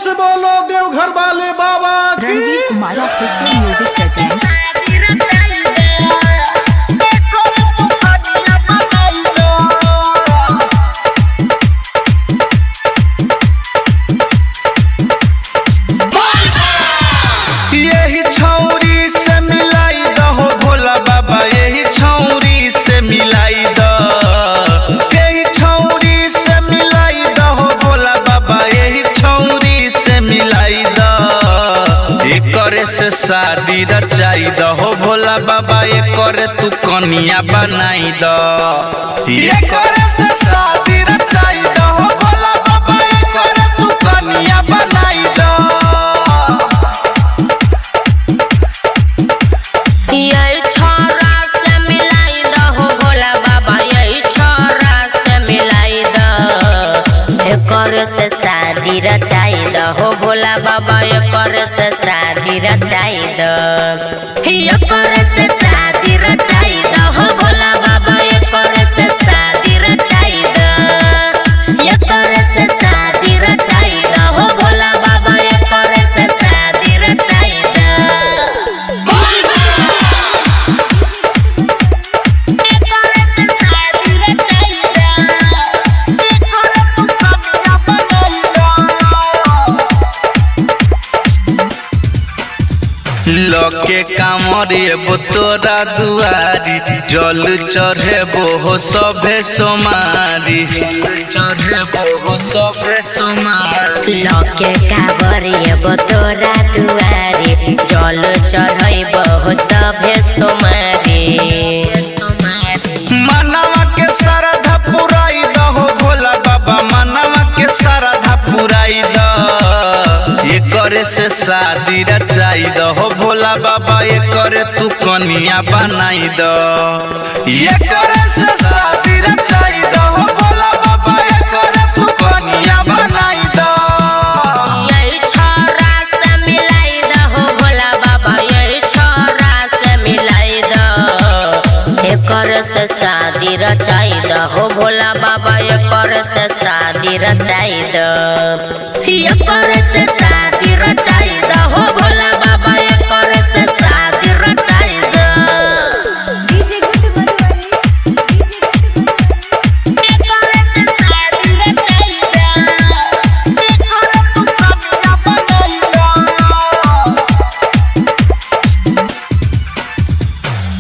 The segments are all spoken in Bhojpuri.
से बोलो देवघर वाले बाबा की। Ranveer Kumar official music present. यही छौरी से मिलाई दहो भोला बाबा, यही छौरी से मिलाई द, यही छौरी से मिलाई दहो भोला बाबा, यही छौरी से मिलाई द। एकरे से शादी रचाई दहो भोला बाबा, एकरे तू कनिया बनाई द। एकरे से शादी रचाई दहो भोला बाबा, एकरे तू कनिया बनाई द। यही छोरा से मिलाई दहो भोला बाबा, यही छोरा से मिलाई द। एकर से शादी रचाई दहो भोला बाबा, एकर से शादी रचाई द। एकर से शादी रचाई दहो भोला बाबा, एकर से शादी रचाई द। एकर से शादी रचाई दहो भोला बाबा, एकर से शादी रचाई द। लके कामरे तोरा दुआरी, जल चढ़े हो सभे सोमारी, चढ़े हो सभे सोमारी। लके कावरियब तोरा दुआरी, जल चढ़ैब हो सभे सोमारी। मनवा के श्रद्धा पुराई दहो भोला बाबा, मनवा के श्रद्धा पुराई द। एकरे से शादी रचाई दहो भोला बाबा, एकरे तू कनिया बनाई द। एकरे से शादी रचाई दहो भोला बाबा, एकरे तू कनिया बनाई द। यही छोरा से मिलाई दहो भोला बाबा, यही छोरा से मिलाई द। एकर से शादी रचाई दहो भोला बाबा, एकर से शादी रचाई द। एकर से शादी रचाई दहो भोला बाबा, एकर से शादी रचाई द। एकर से शादी रचाई द। एकरे तू कनिया बनाई द।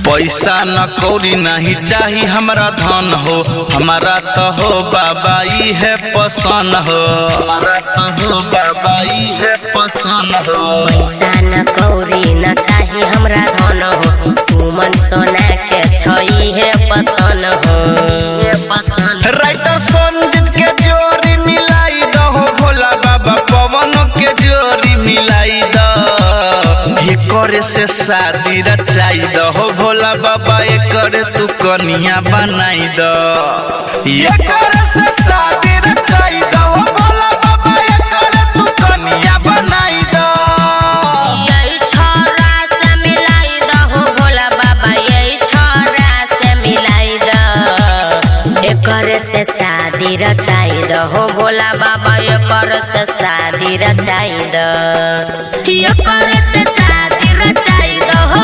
पैसा न कौड़ी नहीं चाही हमरा धन हो, हमारा तो हो बाबा ई है पसंद हो, हमारा तो हो बाबा ई है पसंद हो। पैसा न कौड़ी न चाही हमरा धन हो, सुमन सोना के छई है पसंद हो। राइटर संजीत के जोड़ी मिलाई दहो भोला बाबा, पवन के जोड़ी मिलाई द। एकरे से शादी रचाई दहो भोला बाबा, एकरे तू कनिया बनाई द। एकरे से शादी रचाई दहो भोला बाबा, एकरे तू कनिया बनाई द। यही छोरा से मिलाई दहो भोला बाबा, यही छोरा से मिलाई द। एकर से शादी रचाई दहो भोला बाबा, एकर से शादी रचाई द। एकर से शादी रचाई दहो